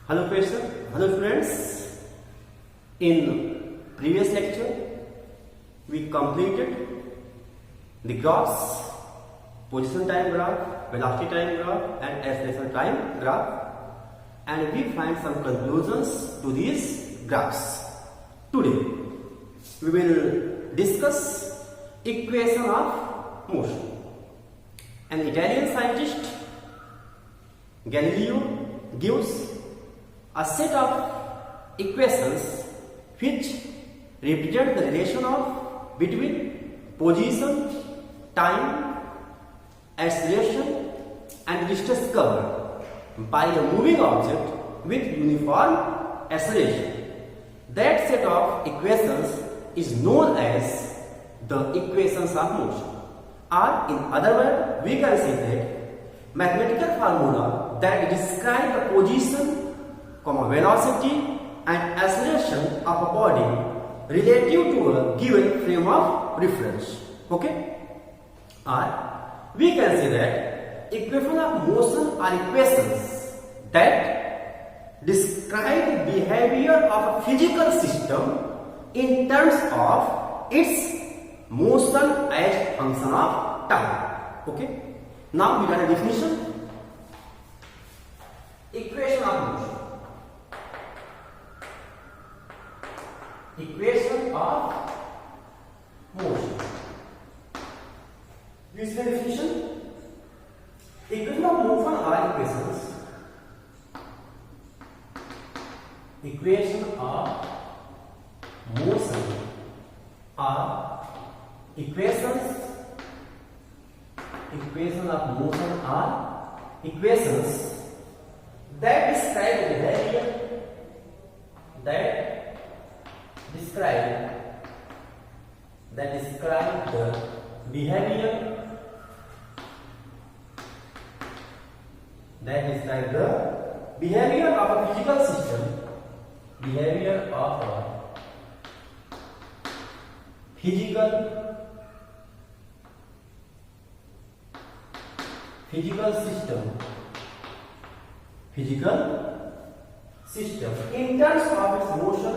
Hello question. Hello students. In previous lecture, we completed the graphs, position time graph, velocity time graph and acceleration time graph, and we find some conclusions to these graphs. Today, we will discuss equation of motion. An Italian scientist, Galileo, gives a set of equations which represent the relation of between position, time, acceleration and distance covered by a moving object with uniform acceleration. That set of equations is known as the equations of motion. Or in other words, we can say that mathematical formula that describe the position, velocity and acceleration of a body relative to a given frame of reference. Okay? Or we can say that equation of motion are equations that describe the behavior of a physical system in terms of its motion as function of time. Okay? Now we got a definition. Equation of motion. Equation of motion. This is the definition. Equation of motion are equations. Equation of motion are equations. Equation of motion are equations that describe the behavior, that describe the behavior, of a physical system, behavior of a physical system in terms of its motion,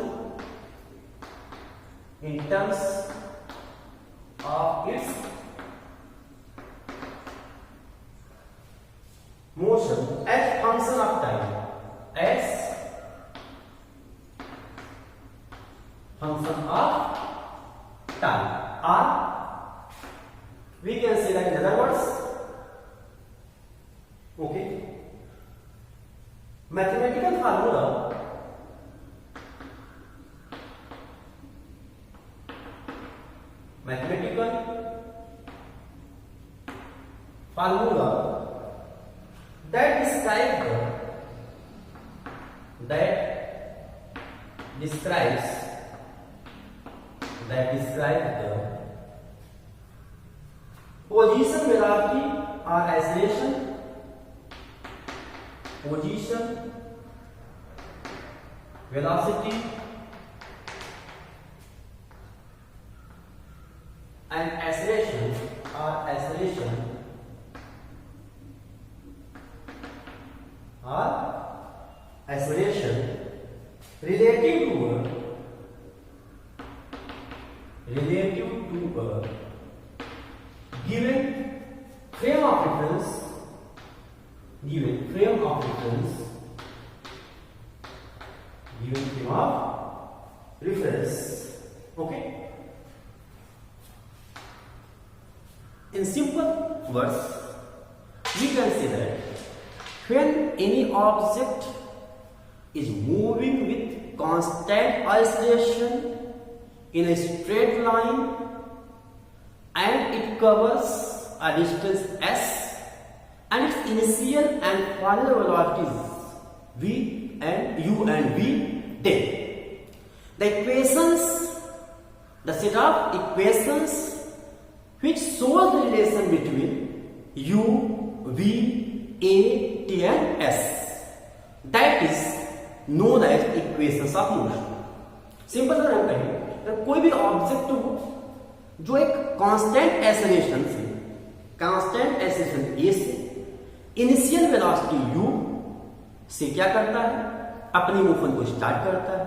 in terms of its motion as function of time, as function of time. Or we can say that in other words, okay, mathematical formula that describes the position, velocity or acceleration, position, velocity and acceleration relative to a given frame of reference, okay. In simple words, we can say that when any object is moving with constant acceleration in a straight line and it covers a distance s and its initial and final velocities v and u and v, then the set of equations which shows the relation between u, v, a, t and s, that is known as equations of motion. Simple सा हम कहें तो कोई भी object हो जो एक constant acceleration ए से इनिशियल वेलोसिटी u से क्या करता है, अपनी मूवमेंट को स्टार्ट करता है.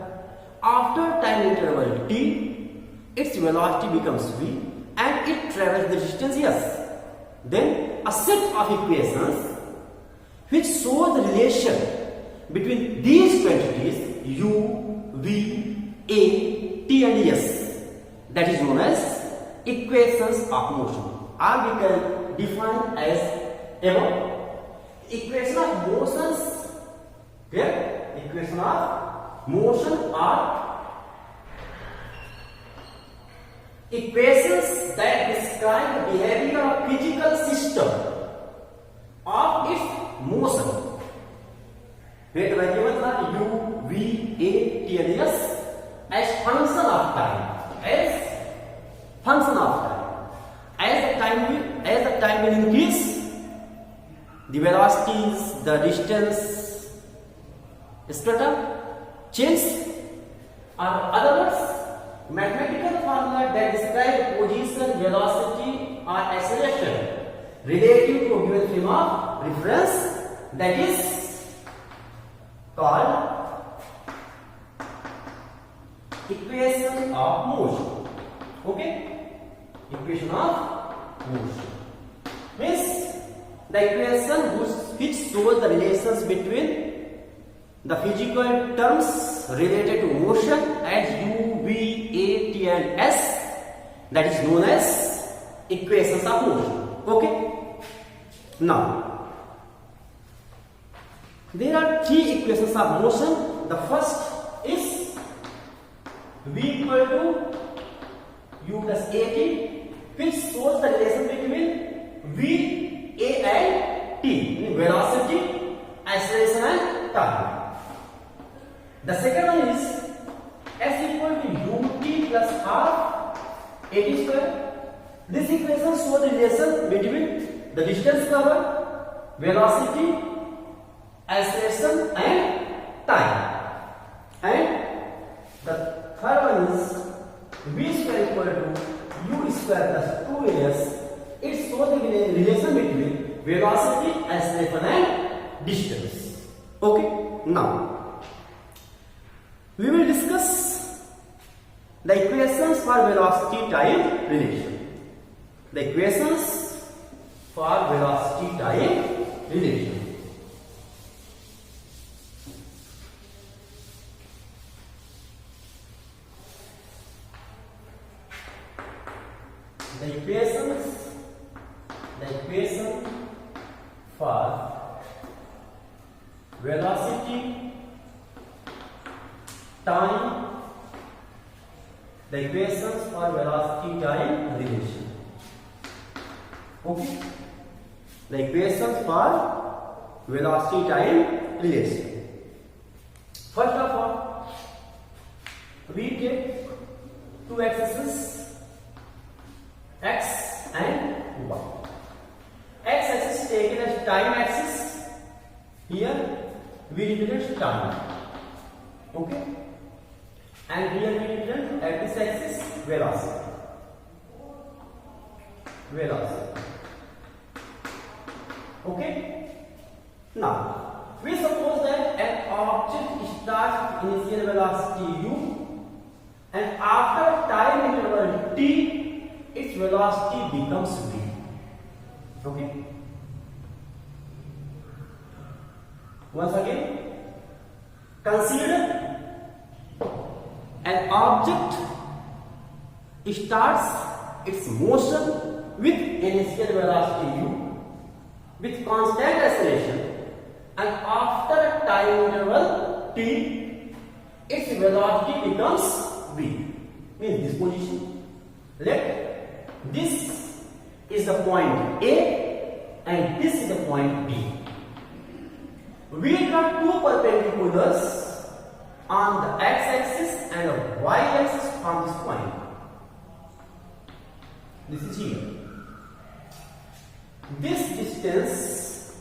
After time interval t, its velocity becomes v and it travels the distance s. Then a set of equations which show the relation between these quantities u, v, a, t and s, that is known as equations of motion, or we can define as above. Equation of motions, clear? Equation of motion are equations that describe the behavior of physical system of its motion. Wait, what given u, v, a, t and s as function of time. As function of time. As the time will increase, the velocities, the distance, etc. change. Or other words, mathematical formula that describe position, velocity or acceleration relative to a given frame of reference, that is called equation of motion. Okay? Equation of motion means the equation which shows the relations between the physical terms related to motion as u, v, a, t and s, that is known as equations of motion. Okay? Now, there are three equations of motion. The first is v equal to u plus at, which shows the relation between v, a and t, velocity, acceleration and time. The second one is s equal to ut plus half at square. This equation shows the relation between the distance covered, velocity, acceleration and time. And the third one is v square equal to u square plus 2as. It shows the relation between velocity, acceleration and distance. Okay, now we will discuss the equations for velocity time relation. The equations for velocity time relation. The equation for velocity time, the equations for velocity time relation. Okay, the equations for velocity time relation. First of all, we take two axes, x and y. X axis is taken as time axis. Here we represent time. Okay, and here we represent at this axis velocity. Okay, now we suppose that an object starts with initial velocity u, and after time interval t, its velocity becomes v. Okay, once again, consider an object starts its motion with initial velocity u with constant acceleration, and after a time interval t, its velocity becomes v. Means this position. Let this is the point A and this is the point B. We draw two perpendiculars on the x-axis and the y-axis from this point. This is here. This distance,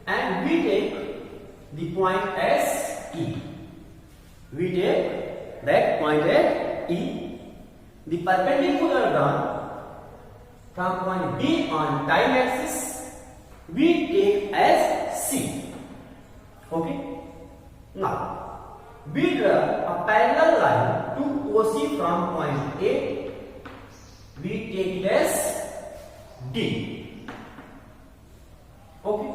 and we take the point as E. We take that point as E. The perpendicular drawn from point B on time axis we take as C. Okay. Now, we draw a parallel line to OC from point A. We take it as D. Okay.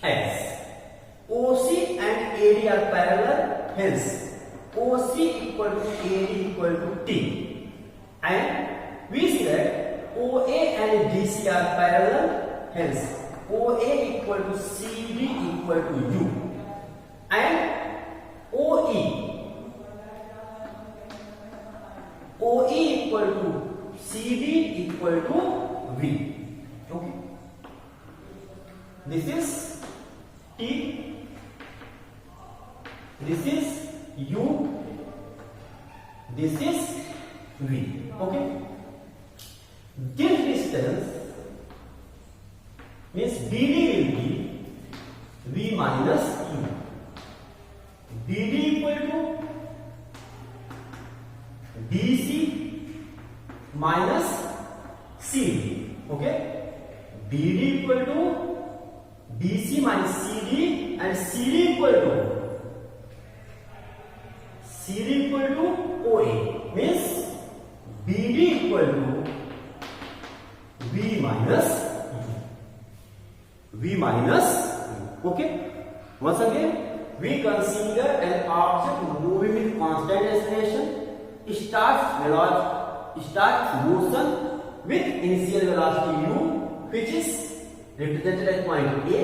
As OC and AD are parallel, hence OC equal to AD equal to T. And we see that OA and DC are parallel, hence OA equal to CD equal to U. And OE equal to CD equal to V. Okay. This is T, this is U, this is V. Okay. This distance means BD will be V minus U. BD equal to DC minus CD. Okay. BD equal to DC minus CD and CD equal to OA, means BD equal to V minus U. Okay. Once again, we consider an object moving with constant acceleration, starts motion with initial velocity u, which is represented at point A.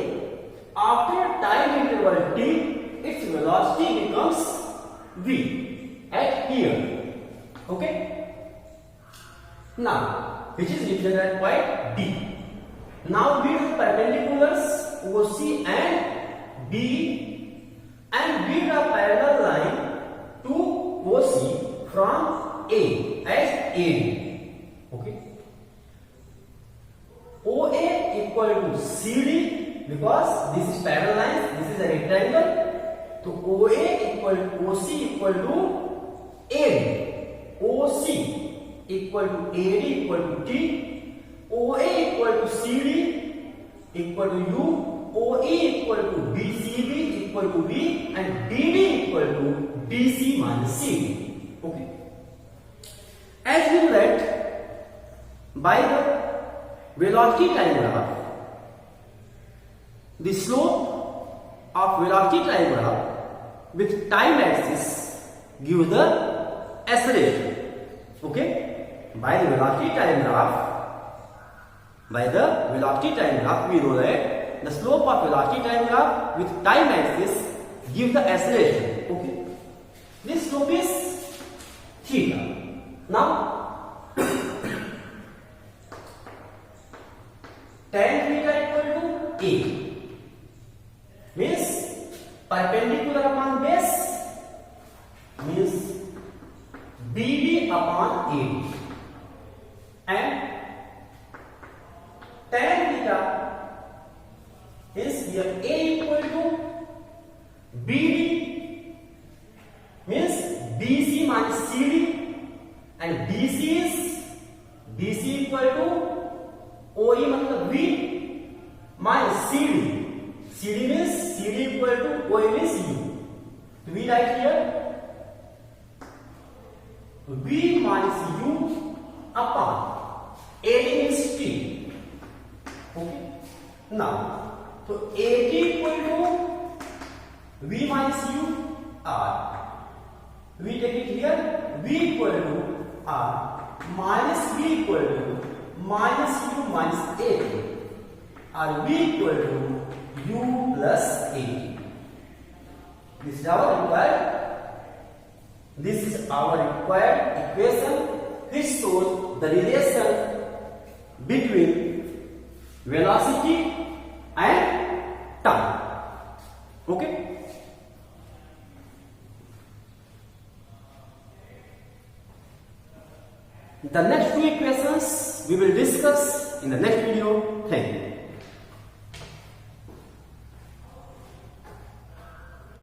After time interval t, its velocity becomes v at here. Okay. Now, which is represented at point D. Now we do perpendiculars OC and DE, and we draw parallel line to OC from A as AD. Okay. OA equal to CD, because this is parallel line, this is a rectangle. So OA equal to OC equal to AD. OC equal to AD equal to T. OA equal to CD equal to U. OE equal to BCB equal to V, and DD equal to DC minus CD. Okay. As we read by the velocity time graph, the slope of velocity time graph with time axis gives the acceleration. Okay. By the velocity time graph, we know that the slope of velocity time graph with time axis gives the acceleration. Okay. This slope is theta. Now, tan theta equal to A, means perpendicular upon base, means BD upon AD, and tan theta is here A equal to BD, means BC minus CD, and DC equal to OE मतलब V minus CD. CD means CD equal to OE means U. So we write here V minus U upon AD means T. Okay. Now, so AD equal to V minus U R. We take it here, V equal to R minus V equal to minus U minus AD, or V equal to U plus AD. This is our required equation, which shows the relation between velocity and time. Okay. The next two equations we will discuss in the next video. Thank you.